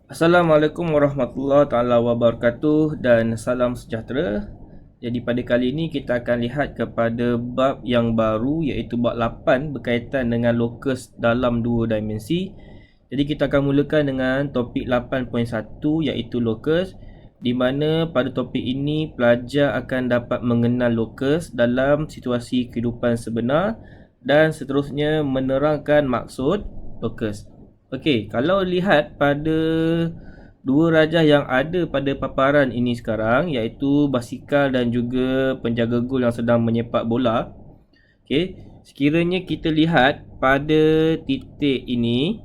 Assalamualaikum warahmatullahi taala wabarakatuh dan salam sejahtera. Jadi pada kali ini kita akan lihat kepada bab yang baru iaitu bab 8 berkaitan dengan locus dalam dua dimensi. Jadi kita akan mulakan dengan topik 8.1 iaitu locus, di mana pada topik ini pelajar akan dapat mengenal locus dalam situasi kehidupan sebenar dan seterusnya menerangkan maksud locus. Okey, kalau lihat pada dua rajah yang ada pada paparan ini sekarang iaitu basikal dan juga penjaga gol yang sedang menyepak bola. Okey, sekiranya kita lihat pada titik ini,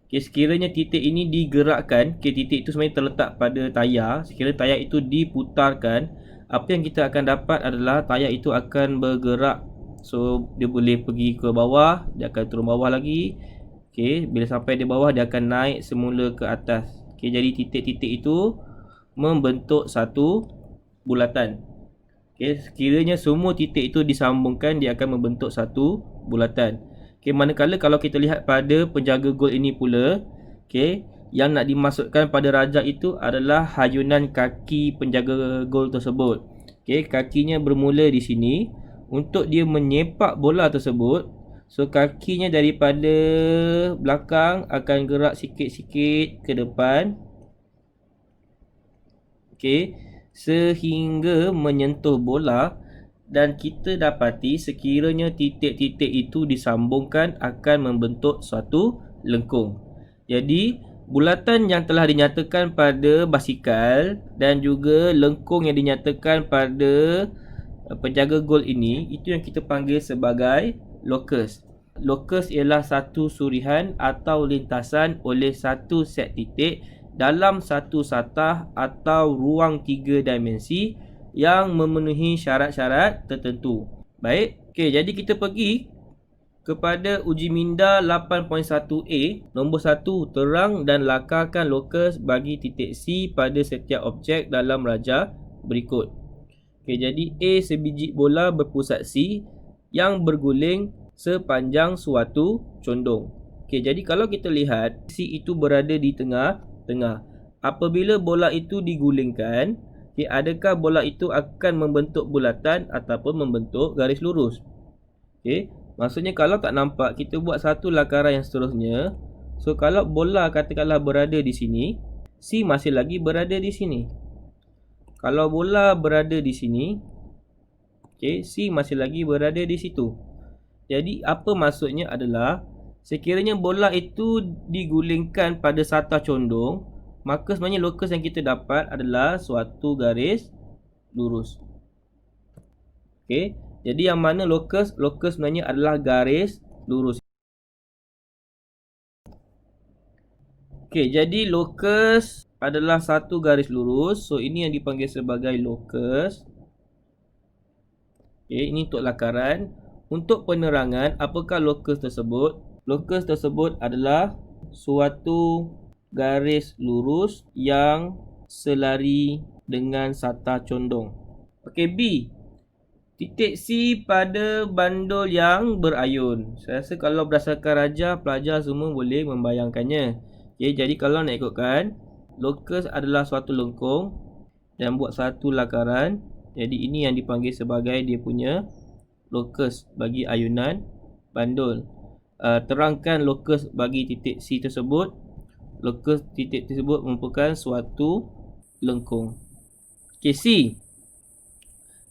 sekiranya titik ini digerakkan, titik itu sebenarnya terletak pada tayar. Sekiranya tayar itu diputarkan, apa yang kita akan dapat adalah tayar itu akan bergerak. So, dia boleh pergi ke bawah, dia akan turun bawah lagi. Okey, bila sampai di bawah dia akan naik semula ke atas. Okey, jadi titik-titik itu membentuk satu bulatan. Okey, sekiranya semua titik itu disambungkan, dia akan membentuk satu bulatan. Okey, manakala kalau kita lihat pada penjaga gol ini pula, okey, yang nak dimasukkan pada rajah itu adalah hayunan kaki penjaga gol tersebut. Okey, kakinya bermula di sini. Untuk dia menyepak bola tersebut, so kakinya daripada belakang akan gerak sikit-sikit ke depan. Okey, sehingga menyentuh bola dan kita dapati sekiranya titik-titik itu disambungkan akan membentuk suatu lengkung. Jadi, bulatan yang telah dinyatakan pada basikal dan juga lengkung yang dinyatakan pada penjaga gol ini, itu yang kita panggil sebagai locus. Locus ialah satu surihan atau lintasan oleh satu set titik dalam satu satah atau ruang tiga dimensi yang memenuhi syarat-syarat tertentu. Baik, okey, jadi kita pergi kepada uji minda 8.1a. Nombor 1, terang dan lakarkan locus bagi titik C pada setiap objek dalam rajah berikut. Okey, jadi A sebiji bola berpusat C yang berguling sepanjang suatu condong. Okey, jadi kalau kita lihat C itu berada di tengah-tengah. Apabila bola itu digulingkan, okey, adakah bola itu akan membentuk bulatan ataupun membentuk garis lurus? Okey, maksudnya kalau tak nampak, kita buat satu lakaran yang seterusnya. So kalau bola katakanlah berada di sini, C masih lagi berada di sini. Kalau bola berada di sini, okey, C masih lagi berada di situ. Jadi apa maksudnya adalah sekiranya bola itu digulingkan pada satah condong, maka sebenarnya locus yang kita dapat adalah suatu garis lurus. Okey, jadi yang mana locus? Locus sebenarnya adalah garis lurus. Okey, jadi locus adalah satu garis lurus. So ini yang dipanggil sebagai locus. Okey, ini untuk lakaran. Untuk penerangan, apakah locus tersebut? Locus tersebut adalah suatu garis lurus yang selari dengan satah condong. Okey, B. Titik C pada bandul yang berayun. Saya rasa kalau berdasarkan rajah, pelajar semua boleh membayangkannya. Okey, jadi kalau nak ikutkan, locus adalah suatu lengkung dan buat satu lakaran. Jadi ini yang dipanggil sebagai dia punya locus bagi ayunan bandul. Terangkan locus bagi titik C tersebut. Locus titik tersebut merupakan suatu lengkung. Okey, C.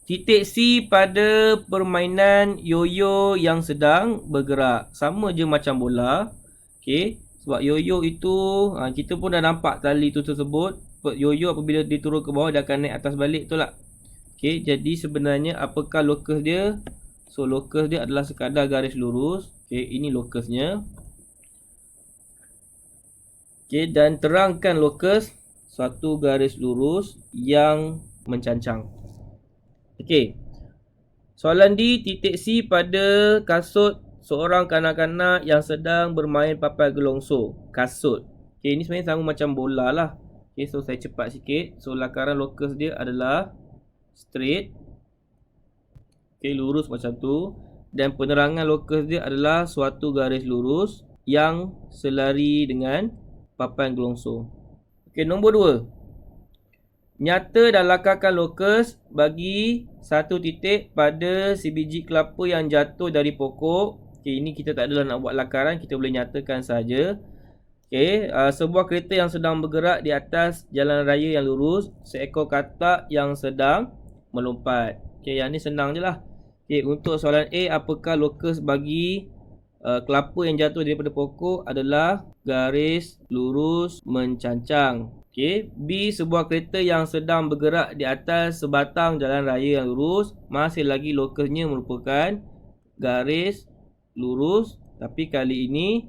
Titik C pada permainan yoyo yang sedang bergerak. Sama je macam bola. Okey, sebab yoyo itu kita pun dah nampak tali tu tersebut. Yoyo apabila dia turun ke bawah dia akan naik atas balik, betul tak? Okey, jadi sebenarnya apakah locus dia? So locus dia adalah sekadar garis lurus. Okey, ini locusnya. Okey, dan terangkan locus suatu garis lurus yang mencancang. Okey. Soalan D, titik C pada kasut seorang kanak-kanak yang sedang bermain papan gelongso. Kasut. Okey, ini sebenarnya sama macam bola lah. Okey, so saya cepat sikit. So lakaran locus dia adalah straight. Okey, lurus macam tu. Dan penerangan locus dia adalah suatu garis lurus yang selari dengan papan gelongsong. Okey, nombor 2. Nyata dan lakarkan lokus bagi satu titik pada sebiji kelapa yang jatuh dari pokok. Okey, ini kita tak adalah nak buat lakaran, kita boleh nyatakan saja. Okey, sebuah kereta yang sedang bergerak di atas jalan raya yang lurus, seekor katak yang sedang melompat. Okey, yang ni senang je lah. Okey, untuk soalan A, apakah lokus bagi kelapa yang jatuh daripada pokok adalah garis lurus mencancang. Okey, B, sebuah kereta yang sedang bergerak di atas sebatang jalan raya yang lurus, masih lagi lokusnya merupakan garis lurus tapi kali ini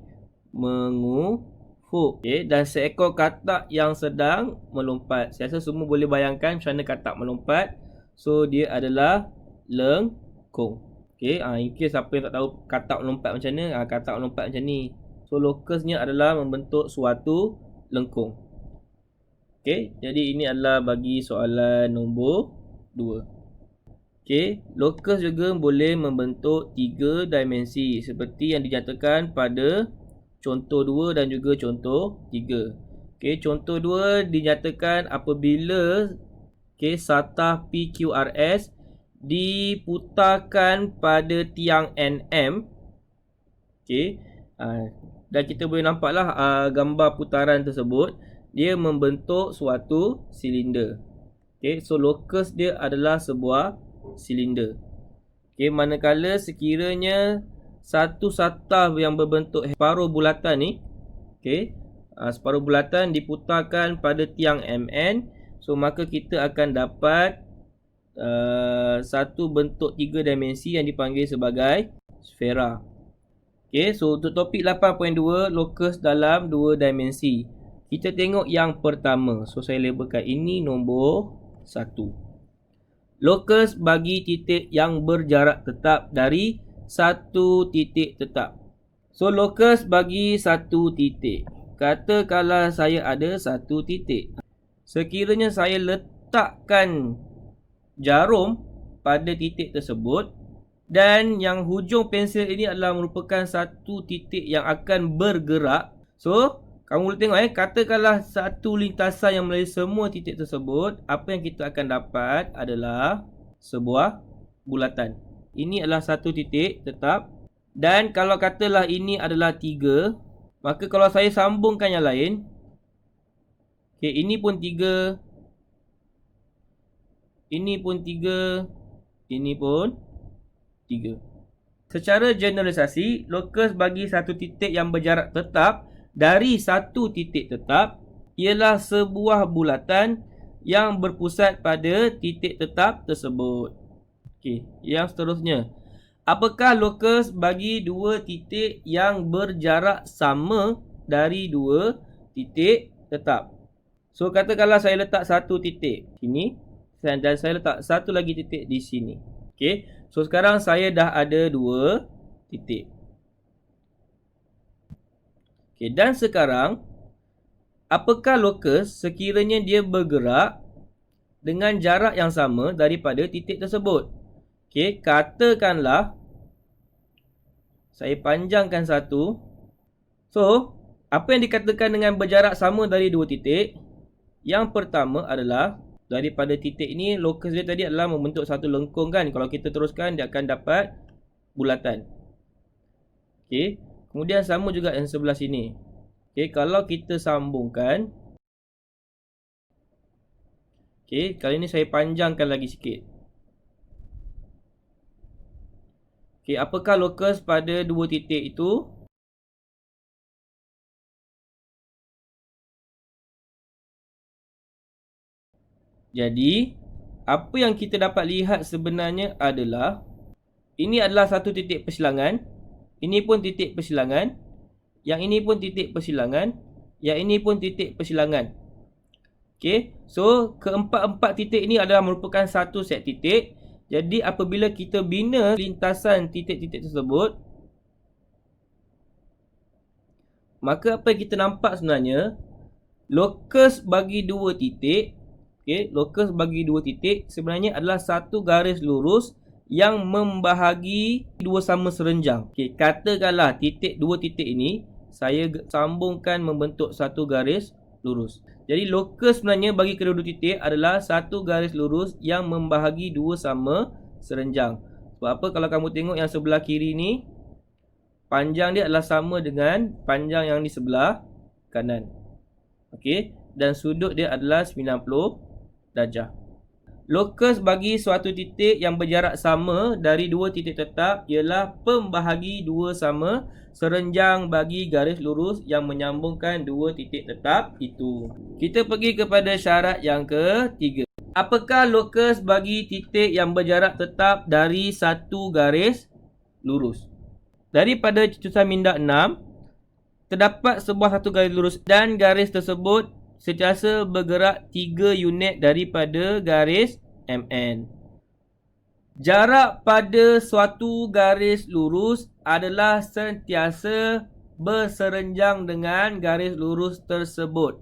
mengufuk. Okey, dan seekor katak yang sedang melompat. Saya rasa semua boleh bayangkan macam mana katak melompat. So dia adalah lengkung. Okey, in case siapa yang tak tahu katak melompat macam mana, katak melompat macam ni. So lokusnya adalah membentuk suatu lengkung. Okey, jadi ini adalah bagi soalan nombor 2. Okey, lokus juga boleh membentuk 3 dimensi seperti yang dinyatakan pada contoh 2 dan juga contoh 3. Okey, contoh 2 dinyatakan apabila satah PQRS diputarkan pada tiang NM. Okey, dan kita boleh nampaklah gambar putaran tersebut. Dia membentuk suatu silinder. Okey, so lokus dia adalah sebuah silinder. Okey, manakala sekiranya satu satah yang berbentuk separuh bulatan ni, okey, separuh bulatan diputarkan pada tiang MN, so maka kita akan dapat satu bentuk 3 dimensi yang dipanggil sebagai sfera. Okey, so untuk topik 8.2, lokus dalam 2 dimensi. Kita tengok yang pertama. So saya labelkan ini nombor 1. Lokus bagi titik yang berjarak tetap dari satu titik tetap. So lokus bagi satu titik. Katakanlah saya ada satu titik. Sekiranya saya letakkan jarum pada titik tersebut dan yang hujung pensel ini adalah merupakan satu titik yang akan bergerak. So kamu boleh tengok katakanlah satu lintasan yang melalui semua titik tersebut, apa yang kita akan dapat adalah sebuah bulatan. Ini adalah satu titik tetap. Dan kalau katalah ini adalah 3, maka kalau saya sambungkan yang lain, okey, ini pun 3, ini pun 3, ini pun 3. Secara generalisasi, lokus bagi satu titik yang berjarak tetap dari satu titik tetap ialah sebuah bulatan yang berpusat pada titik tetap tersebut. Okey, yang seterusnya. Apakah lokus bagi dua titik yang berjarak sama dari dua titik tetap? So katakanlah saya letak satu titik sini dan saya letak satu lagi titik di sini. Okey, so sekarang saya dah ada dua titik. Okay, dan sekarang, apakah lokus sekiranya dia bergerak dengan jarak yang sama daripada titik tersebut? Okay, katakanlah saya panjangkan satu. So, apa yang dikatakan dengan berjarak sama dari dua titik? Yang pertama adalah daripada titik ini, lokus dia tadi adalah membentuk satu lengkung kan. Kalau kita teruskan, dia akan dapat bulatan. Okay. Kemudian sama juga yang sebelah sini. Okey, kalau kita sambungkan. Okey, kali ini saya panjangkan lagi sikit. Okey, apakah lokus pada dua titik itu? Jadi, apa yang kita dapat lihat sebenarnya adalah ini adalah satu titik persilangan. Ini pun titik persilangan. Yang ini pun titik persilangan. Yang ini pun titik persilangan. Okey. So, keempat-empat titik ini adalah merupakan satu set titik. Jadi, apabila kita bina lintasan titik-titik tersebut, maka apa yang kita nampak sebenarnya, lokus bagi dua titik, okey, lokus bagi dua titik sebenarnya adalah satu garis lurus yang membahagi dua sama serenjang. Okey, katakanlah dua titik ini saya sambungkan membentuk satu garis lurus. Jadi lokus sebenarnya bagi kedua-dua titik adalah satu garis lurus yang membahagi dua sama serenjang. Sebab apa? Kalau kamu tengok yang sebelah kiri ni, panjang dia adalah sama dengan panjang yang di sebelah kanan. Okey, dan sudut dia adalah 90 darjah. Lokus bagi suatu titik yang berjarak sama dari dua titik tetap ialah pembahagi dua sama serenjang bagi garis lurus yang menyambungkan dua titik tetap itu. Kita pergi kepada syarat yang ketiga. Apakah lokus bagi titik yang berjarak tetap dari satu garis lurus? Daripada cetusan minda 6, terdapat sebuah satu garis lurus dan garis tersebut sentiasa bergerak 3 unit daripada garis MN. Jarak pada suatu garis lurus adalah sentiasa berserenjang dengan garis lurus tersebut.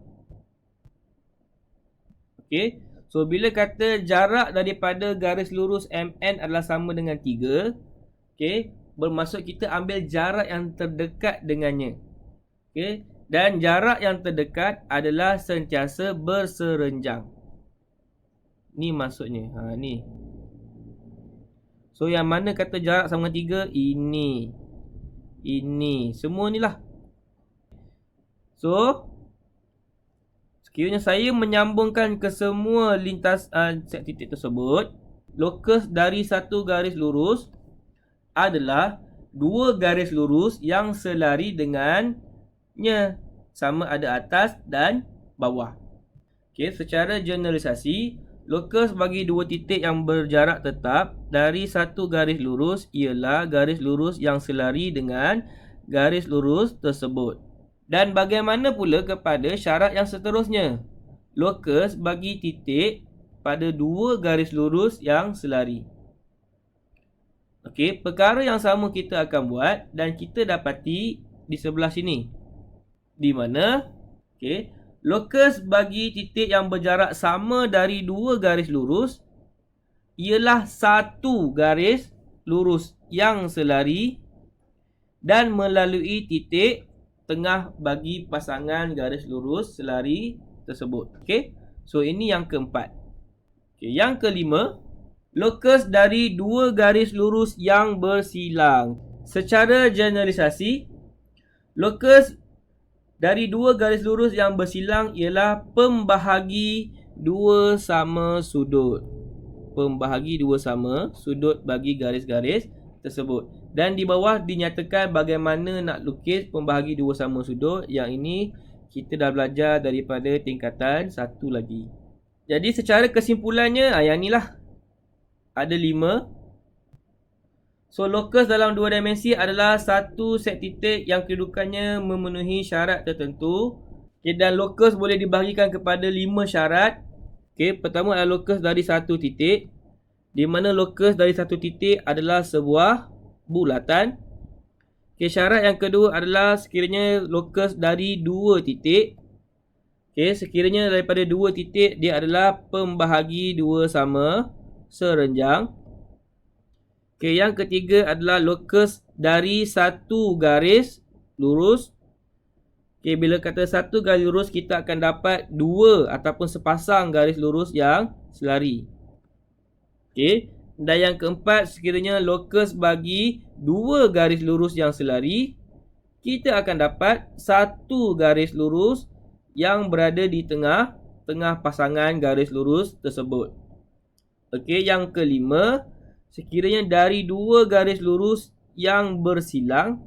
Okey, so bila kata jarak daripada garis lurus MN adalah sama dengan 3, okey, bermaksud kita ambil jarak yang terdekat dengannya. Okey, dan jarak yang terdekat adalah sentiasa berserenjang. Ni maksudnya. Ni. So yang mana kata jarak sama dengan 3? Ini. Semua ni lah. So sekiranya saya menyambungkan ke semua lintasan set titik tersebut, lokus dari satu garis lurus adalah dua garis lurus yang selari dengannya, sama ada atas dan bawah. Okey, secara generalisasi, lokus bagi dua titik yang berjarak tetap dari satu garis lurus ialah garis lurus yang selari dengan garis lurus tersebut. Dan bagaimana pula kepada syarat yang seterusnya? Lokus bagi titik pada dua garis lurus yang selari. Okey, perkara yang sama kita akan buat dan kita dapati di sebelah sini. Di mana lokus bagi titik yang berjarak sama dari dua garis lurus ialah satu garis lurus yang selari dan melalui titik tengah bagi pasangan garis lurus selari tersebut. Okey, so ini yang keempat. Okey, yang kelima, lokus dari dua garis lurus yang bersilang. Secara generalisasi, lokus dari dua garis lurus yang bersilang ialah pembahagi dua sama sudut. Pembahagi dua sama sudut bagi garis-garis tersebut. Dan di bawah dinyatakan bagaimana nak lukis pembahagi dua sama sudut. Yang ini kita dah belajar daripada tingkatan 1 lagi. Jadi secara kesimpulannya, yang ni lah. Ada 5. So, lokus dalam dua dimensi adalah satu set titik yang kedudukannya memenuhi syarat tertentu. Okay, dan lokus boleh dibahagikan kepada 5 syarat. Okay, pertama adalah lokus dari satu titik, di mana lokus dari satu titik adalah sebuah bulatan. Okay, syarat yang kedua adalah sekiranya lokus dari dua titik. Okay, sekiranya daripada dua titik dia adalah pembahagi dua sama serenjang. Okay, yang ketiga adalah lokus dari satu garis lurus. Okay, bila kata satu garis lurus, kita akan dapat dua ataupun sepasang garis lurus yang selari. Okay, dan yang keempat, sekiranya lokus bagi dua garis lurus yang selari, kita akan dapat satu garis lurus yang berada di tengah pasangan garis lurus tersebut. Okay, yang kelima, sekiranya dari dua garis lurus yang bersilang,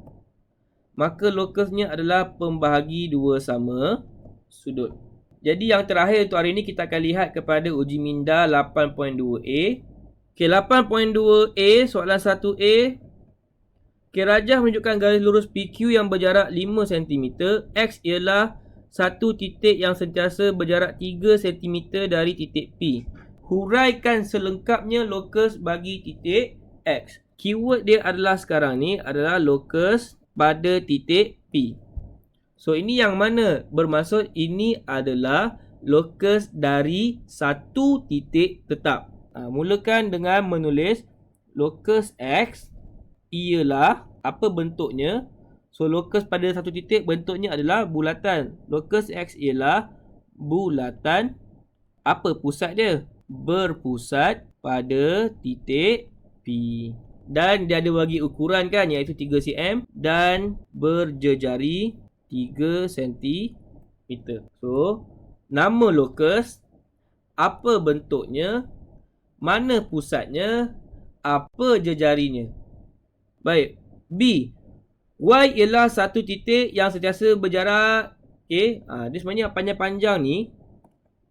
maka lokusnya adalah pembahagi dua sama sudut. Jadi yang terakhir untuk hari ini kita akan lihat kepada uji minda 8.2a. Okay, 8.2a soalan 1a. Okay, rajah menunjukkan garis lurus PQ yang berjarak 5 cm. X ialah satu titik yang sentiasa berjarak 3 cm dari titik P. Huraikan selengkapnya lokus bagi titik X. Keyword dia adalah sekarang ni adalah lokus pada titik P. So ini yang mana? Bermaksud ini adalah lokus dari satu titik tetap. Mulakan dengan menulis lokus X ialah apa bentuknya? So lokus pada satu titik bentuknya adalah bulatan. Lokus X ialah bulatan. Apa pusat dia? Berpusat pada titik P. Dan dia ada bagi ukuran kan, iaitu 3 cm dan berjejari 3 cm. So nama lokus, apa bentuknya, mana pusatnya, apa jejarinya. Baik. B. Y ialah satu titik yang sentiasa berjarak. Okay. Dia sebenarnya panjang-panjang ni.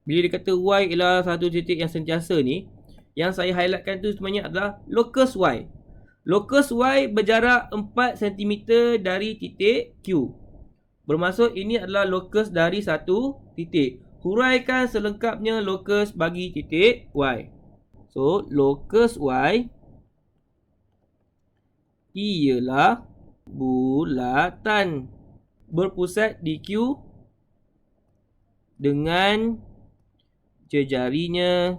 Bila dia kata Y ialah satu titik yang sentiasa ni, yang saya highlightkan tu sebenarnya adalah lokus Y. Lokus Y berjarak 4 cm dari titik Q. Bermaksud ini adalah lokus dari satu titik. Huraikan selengkapnya lokus bagi titik Y. So, lokus Y ialah bulatan berpusat di Q dengan jejarinya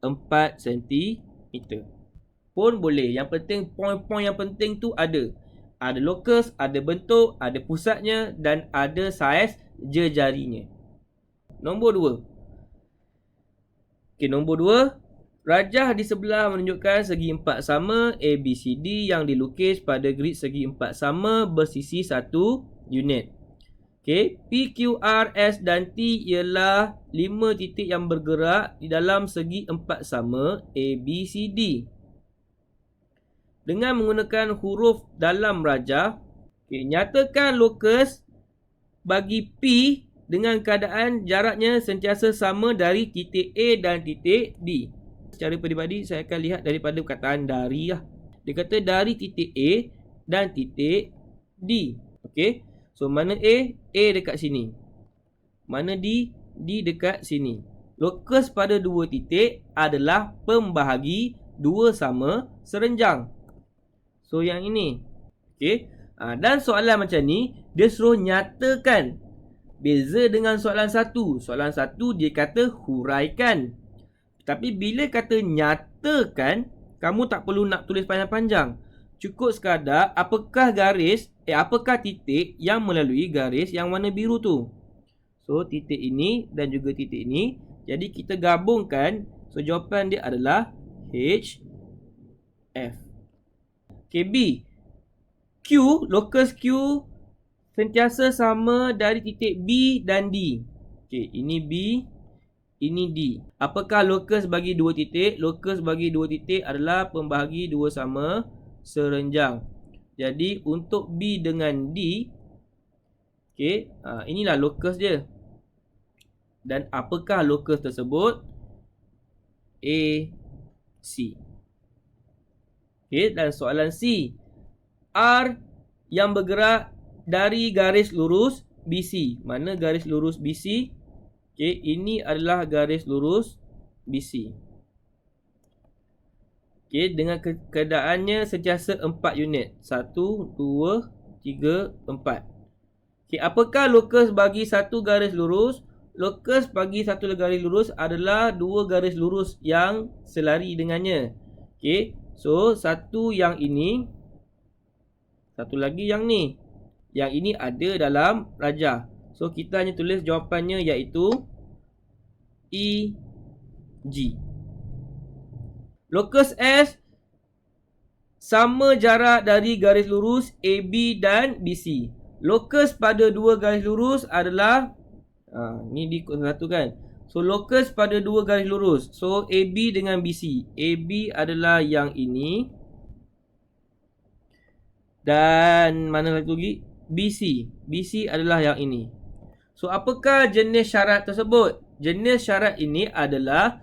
4 cm. Pun boleh. Yang penting, poin-poin yang penting tu ada. Ada lokus, ada bentuk, ada pusatnya dan ada saiz jejarinya. Nombor 2. Okey, nombor 2. Rajah di sebelah menunjukkan segi empat sama ABCD yang dilukis pada grid segi empat sama bersisi 1 unit. Okey, P, Q, R, S dan T ialah 5 titik yang bergerak di dalam segi empat sama ABCD. Dengan menggunakan huruf dalam rajah, nyatakan lokus bagi P dengan keadaan jaraknya sentiasa sama dari titik A dan titik D. Secara peribadi saya akan lihat daripada perkataan dari lah. Dia kata dari titik A dan titik D. Okey. So mana A? A dekat sini. Mana D? D dekat sini. Lokus pada dua titik adalah pembahagi dua sama serenjang. So yang ini. Okey. Dan soalan macam ni dia suruh nyatakan. Beza dengan soalan 1. Soalan 1 dia kata huraikan. Tapi bila kata nyatakan, kamu tak perlu nak tulis panjang-panjang. Cukup sekadar apakah apakah titik yang melalui garis yang warna biru tu. So titik ini dan juga titik ini. Jadi kita gabungkan. So jawapan dia adalah H, F. Okay, B. Q, lokus Q sentiasa sama dari titik B dan D. Okay, ini B, ini D. Apakah lokus bagi dua titik? Lokus bagi dua titik adalah pembahagi dua sama serenjang. Jadi untuk B dengan D, okay, inilah lokus dia. Dan apakah lokus tersebut? A, C. Okay, dan soalan C. R yang bergerak dari garis lurus BC. Mana garis lurus BC? Okay, ini adalah garis lurus BC. Okay, dengan keadaannya sentiasa 4 unit. 1, 2, 3, 4. Okay, apakah lokus bagi satu garis lurus? Lokus bagi satu garis lurus adalah dua garis lurus yang selari dengannya. Okay, so satu yang ini, satu lagi yang ni. Yang ini ada dalam rajah. So kita hanya tulis jawapannya iaitu E, G. Lokus S sama jarak dari garis lurus AB dan BC. Lokus pada dua garis lurus adalah ni di satu kan. So lokus pada dua garis lurus. So AB dengan BC. AB adalah yang ini. Dan mana satu lagi? BC. BC adalah yang ini. So apakah jenis syarat tersebut? Jenis syarat ini adalah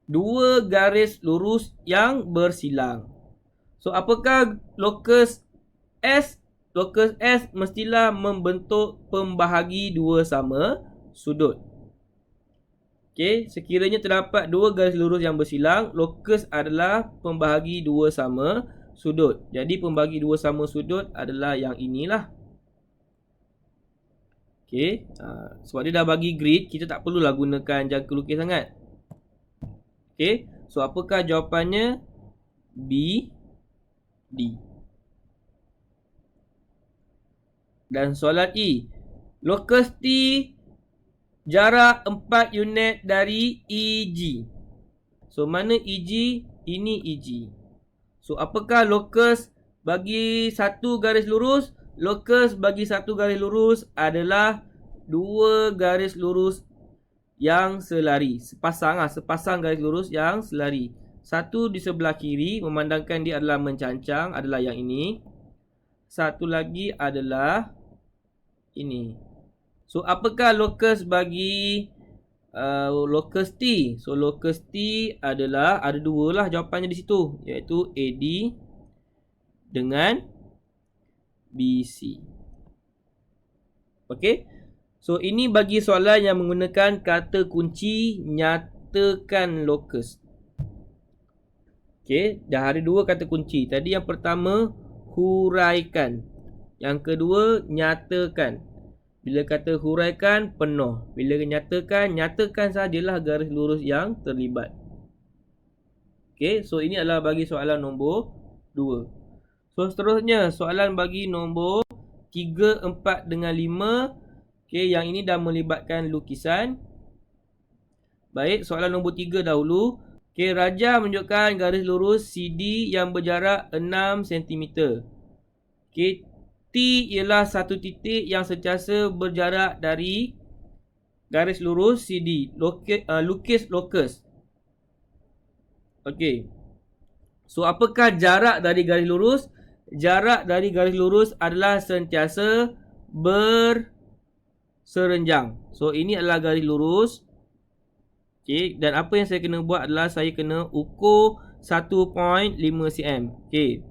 dua garis lurus yang bersilang. So apakah lokus S? Lokus S mestilah membentuk pembahagi dua sama sudut. Okey, sekiranya terdapat dua garis lurus yang bersilang, lokus adalah pembahagi dua sama sudut. Jadi pembahagi dua sama sudut adalah yang inilah. Okey, sebab dia dah bagi grid, kita tak perlulah gunakan jangka lukis sangat. Okey, so apakah jawapannya? B, D. Dan soalan E. Lokus T jarak 4 unit dari EG. So mana EG? Ini EG. So apakah lokus bagi satu garis lurus? Lokus bagi satu garis lurus adalah dua garis lurus yang selari. Sepasang garis lurus yang selari. Satu di sebelah kiri memandangkan dia adalah mencancang, adalah yang ini. Satu lagi adalah ini. So apakah lokus bagi lokus T? So lokus T adalah, ada dua lah jawapannya di situ, iaitu AD dengan BC. Okey. So ini bagi soalan yang menggunakan kata kunci nyatakan lokus. Okey, dah ada dua kata kunci. Tadi yang pertama huraikan. Yang kedua nyatakan. Bila kata huraikan, penuh. Bila nyatakan sajalah garis lurus yang terlibat. Okey, so ini adalah bagi soalan nombor 2. So seterusnya, soalan bagi nombor 3, 4 dengan 5. Okey, yang ini dah melibatkan lukisan. Baik, soalan nombor 3 dahulu. Okey, Raja menunjukkan garis lurus CD yang berjarak 6 cm. Okey, T ialah satu titik yang sentiasa berjarak dari garis lurus CD. Lukis lokus. Okey. So apakah jarak dari garis lurus? Jarak dari garis lurus adalah sentiasa berserenjang. So ini adalah garis lurus. Okey, dan apa yang saya kena buat adalah saya kena ukur 1.5 cm. Okey.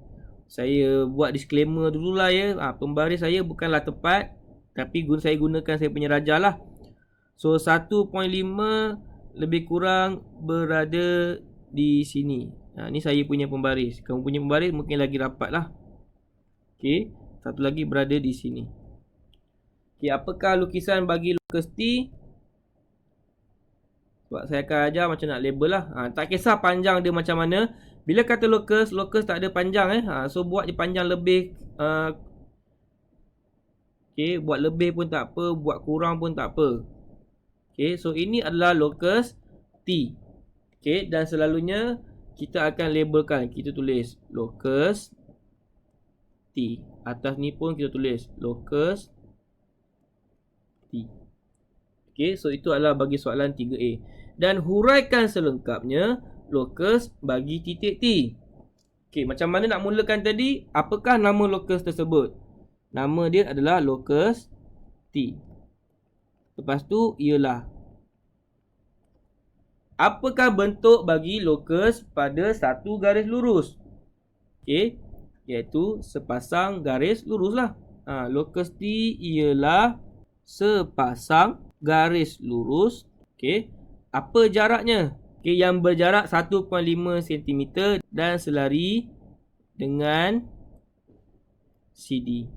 Saya buat disclaimer dululah ya. Pembaris saya bukanlah tepat, tapi saya gunakan saya punya raja lah. So 1.5 lebih kurang berada di sini. Ni saya punya pembaris. Kamu punya pembaris mungkin lagi rapat lah. Okey, satu lagi berada di sini. Okey, apakah lukisan bagi lokus T? Sebab saya akan ajar macam nak label lah. Tak kisah panjang dia macam mana. Bila kata lokus tak ada panjang so buat je panjang lebih. Okey, buat lebih pun tak apa, buat kurang pun tak apa. Okey, so ini adalah lokus T. Okey, dan selalunya kita akan labelkan. Kita tulis lokus T. Atas ni pun kita tulis lokus T. Okey, so itu adalah bagi soalan 3A. Dan huraikan selengkapnya lokus bagi titik T. Okey, macam mana nak mulakan tadi? Apakah nama lokus tersebut? Nama dia adalah lokus T. Lepas tu ialah, apakah bentuk bagi lokus pada satu garis lurus? Okey, iaitu sepasang garis lurus lah. Lokus T ialah sepasang garis lurus. Okey, apa jaraknya? Okay, yang berjarak 1.5 cm dan selari dengan CD.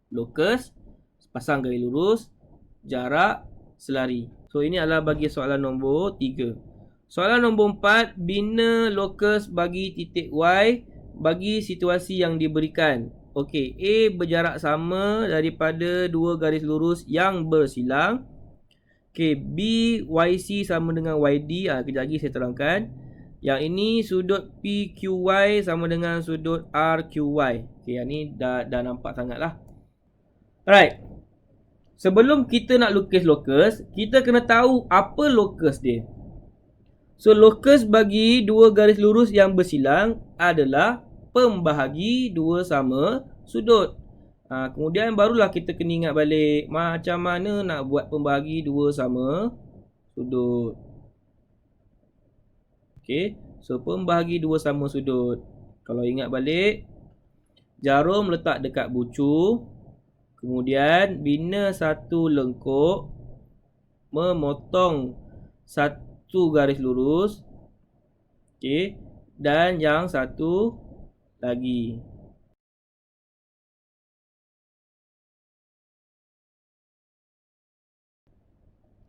Lokus, sepasang garis lurus, jarak, selari. So ini adalah bagi soalan nombor 3. Soalan nombor 4, bina lokus bagi titik Y bagi situasi yang diberikan. Okey, A berjarak sama daripada dua garis lurus yang bersilang. Okey, BYC sama dengan YD. Kejap lagi saya terangkan. Yang ini sudut PQY sama dengan sudut RQY. Okey, yang ni dah nampak sangat lah. Alright. Sebelum kita nak lukis lokus, kita kena tahu apa lokus dia. So, lokus bagi dua garis lurus yang bersilang adalah pembahagi dua sama sudut. Kemudian barulah kita kena ingat balik macam mana nak buat pembahagi dua sama sudut. Okey, so pembahagi dua sama sudut. Kalau ingat balik, jarum letak dekat bucu. Kemudian bina satu lengkuk, memotong satu garis lurus. Okey, dan yang satu lagi.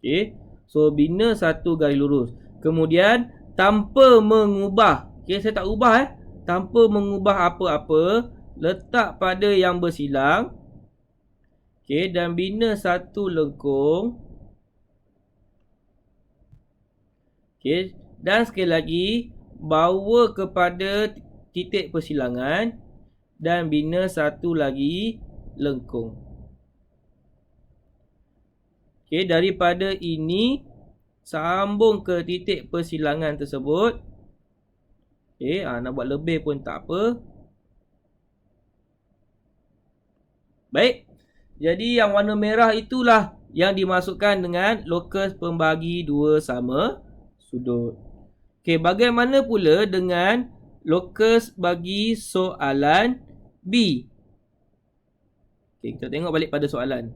Okey, so bina satu garis lurus. Kemudian tanpa mengubah, okey, saya tak ubah tanpa mengubah apa-apa, letak pada yang bersilang. Okey, dan bina satu lengkung. Okey, dan sekali lagi bawa kepada titik persilangan dan bina satu lagi lengkung. Okey, daripada ini sambung ke titik persilangan tersebut. Okey, nak buat lebih pun tak apa. Baik. Jadi yang warna merah itulah yang dimasukkan dengan lokus pembagi dua sama sudut. Okey, bagaimana pula dengan lokus bagi soalan B? Okey, kita tengok balik pada soalan.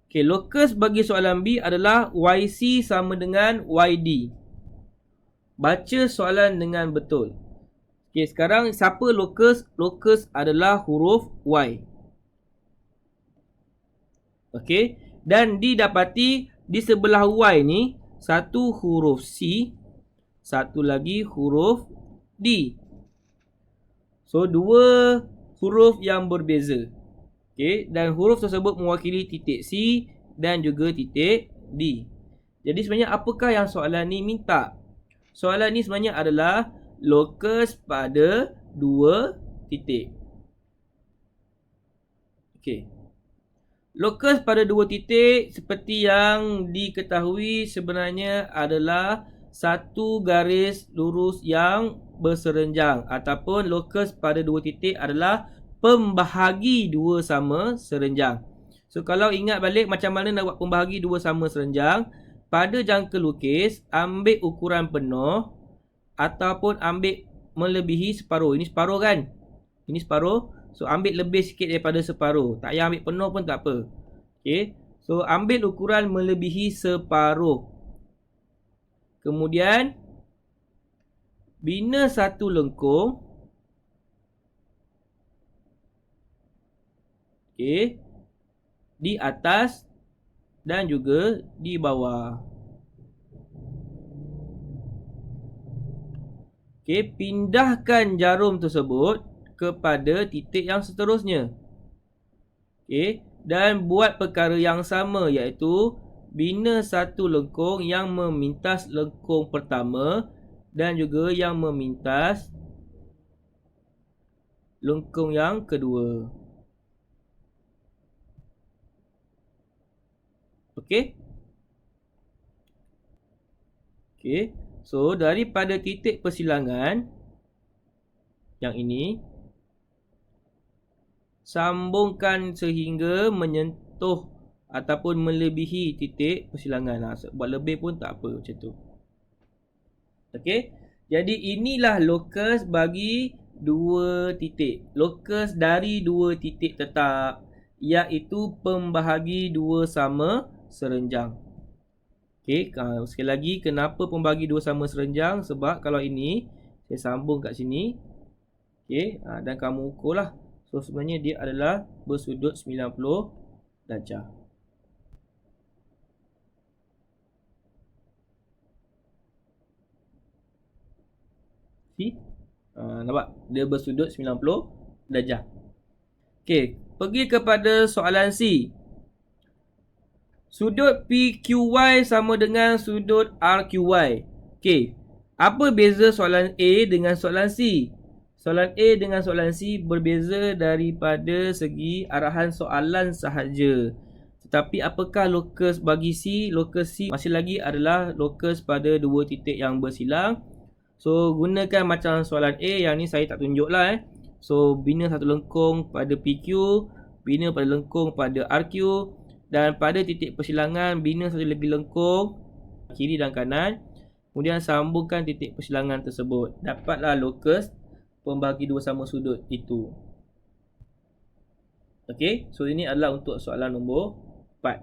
Okey, lokus bagi soalan B adalah YC sama dengan YD. Baca soalan dengan betul. Okey, sekarang siapa lokus? Lokus adalah huruf Y. Okey, dan didapati di sebelah Y ni satu huruf C, satu lagi huruf D. So, dua huruf yang berbeza. Okey, dan huruf tersebut mewakili titik C dan juga titik D. Jadi sebenarnya apakah yang soalan ni minta? Soalan ni sebenarnya adalah lokus pada dua titik. Okey. Lokus pada dua titik seperti yang diketahui sebenarnya adalah satu garis lurus yang berserenjang, ataupun lokus pada dua titik adalah pembahagi dua sama serenjang. So, kalau ingat balik macam mana nak buat pembahagi dua sama serenjang, pada jangka lukis ambil ukuran penuh ataupun ambil melebihi separuh. Ini separuh kan? Ini separuh. So, ambil lebih sikit daripada separuh. Tak payah ambil penuh pun tak apa. Okay. So, ambil ukuran melebihi separuh. Kemudian, bina satu lengkung. Okay. Di atas dan juga di bawah. Okay. Pindahkan jarum tersebut kepada titik yang seterusnya. Okey, dan buat perkara yang sama, iaitu bina satu lengkung yang memintas lengkung pertama dan juga yang memintas lengkung yang kedua. Okey. Okey, so daripada titik persilangan yang ini, sambungkan sehingga menyentuh ataupun melebihi titik persilangan. Buat lebih pun tak apa macam tu. Okey. Jadi inilah lokus bagi dua titik. Lokus dari dua titik tetap, iaitu pembahagi dua sama serenjang. Okey, sekali lagi, kenapa pembahagi dua sama serenjang? Sebab kalau ini saya sambung kat sini. Okey, dan kamu ukurlah. So, sebenarnya dia adalah bersudut 90 darjah. See? Nampak? Dia bersudut 90 darjah. Okey, pergi kepada soalan C. Sudut PQY sama dengan sudut RQY. Okey, apa beza soalan A dengan soalan C? Soalan A dengan soalan C berbeza daripada segi arahan soalan sahaja. Tetapi apakah lokus bagi C? Lokus C masih lagi adalah lokus pada dua titik yang bersilang. So, gunakan macam soalan A, yang ni saya tak tunjuk lah. So, bina satu lengkung pada PQ, bina pada lengkung pada RQ, dan pada titik persilangan bina satu lebih lengkung kiri dan kanan. Kemudian sambungkan titik persilangan tersebut. Dapatlah lokus pembahagi dua sama sudut itu. Okey, so ini adalah untuk soalan nombor 4.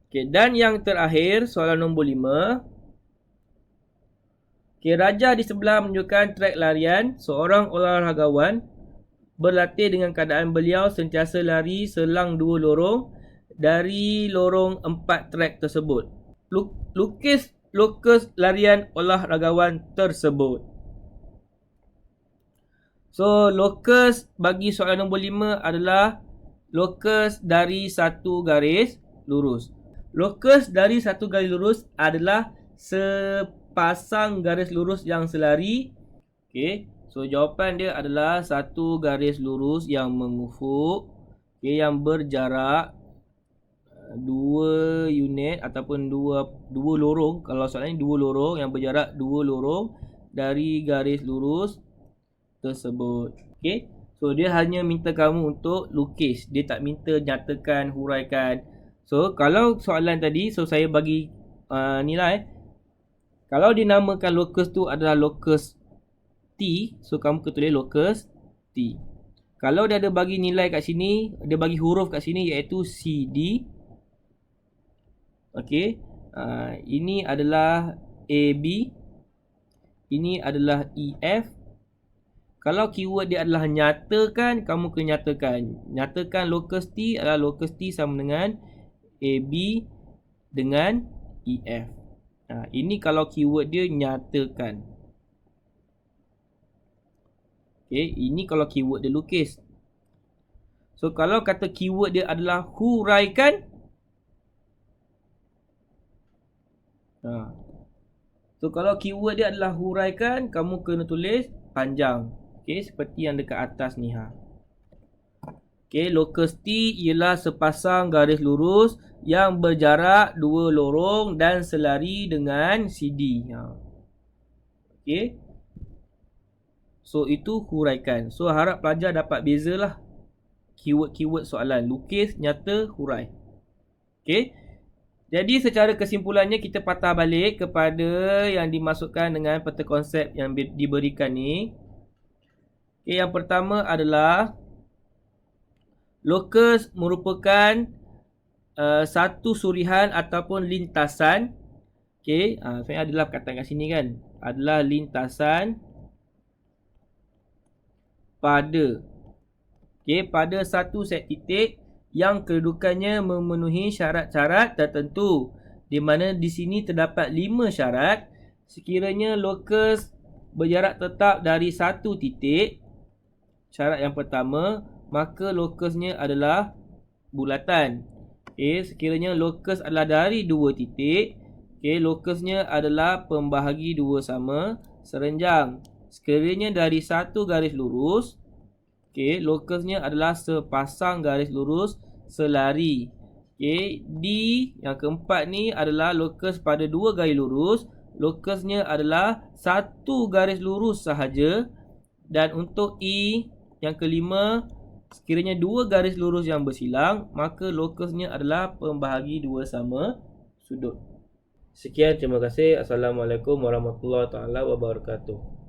Okey, dan yang terakhir soalan nombor 5. Okey, raja di sebelah menunjukkan trek larian seorang olahragawan berlatih dengan keadaan beliau sentiasa lari selang 2 lorong dari lorong 4 trek tersebut. Lukis lokus larian olahragawan tersebut. So, lokus bagi soalan nombor 5 adalah lokus dari satu garis lurus. Lokus dari satu garis lurus adalah sepasang garis lurus yang selari. Okay. So, jawapan dia adalah satu garis lurus yang mengufuk, okay, yang berjarak 2 unit ataupun dua lorong. Kalau soalan ni 2 lorong yang berjarak 2 lorong dari garis lurus tersebut. Okay. So, dia hanya minta kamu untuk lukis. Dia tak minta nyatakan, huraikan. So, kalau soalan tadi, so saya bagi nilai. Kalau dinamakan lokus tu adalah lokus T, so kamu kena tulis lokus T. Kalau dia ada bagi nilai kat sini, dia bagi huruf kat sini iaitu CD. Okey. Ini adalah AB. Ini adalah EF. Kalau keyword dia adalah nyatakan, kamu kena nyatakan. Nyatakan lokus T adalah lokus T sama dengan AB dengan EF. Ini kalau keyword dia nyatakan. Okay, ini kalau keyword dia lukis. So, kalau kata keyword dia adalah huraikan. So, kalau keyword dia adalah huraikan, kamu kena tulis panjang. Okay, seperti yang dekat atas ni. Okay, lokus T ialah sepasang garis lurus yang berjarak 2 lorong dan selari dengan CD. Okay. So, itu huraikan. So, harap pelajar dapat bezalah keyword-keyword soalan. Lukis, nyata, hurai. Okay. Jadi, secara kesimpulannya kita patah balik kepada yang dimasukkan dengan peta konsep yang diberikan ni. Okay, yang pertama adalah lokus merupakan satu surihan ataupun lintasan. Okay, saya adalah perkataan kat sini kan. Adalah lintasan pada pada satu set titik yang kedudukannya memenuhi syarat-syarat tertentu, di mana di sini terdapat 5 syarat. Sekiranya lokus berjarak tetap dari satu titik, syarat yang pertama, maka lokusnya adalah bulatan. Sekiranya lokus adalah dari 2 titik, lokusnya adalah pembahagi 2 sama serenjang. Sekiranya dari satu garis lurus, lokusnya adalah sepasang garis lurus selari. D yang keempat ni adalah lokus pada 2 garis lurus. Lokusnya adalah satu garis lurus sahaja. Dan untuk E yang kelima, sekiranya 2 garis lurus yang bersilang, maka lokusnya adalah pembahagi 2 sama sudut. Sekian, terima kasih. Assalamualaikum warahmatullahi wabarakatuh.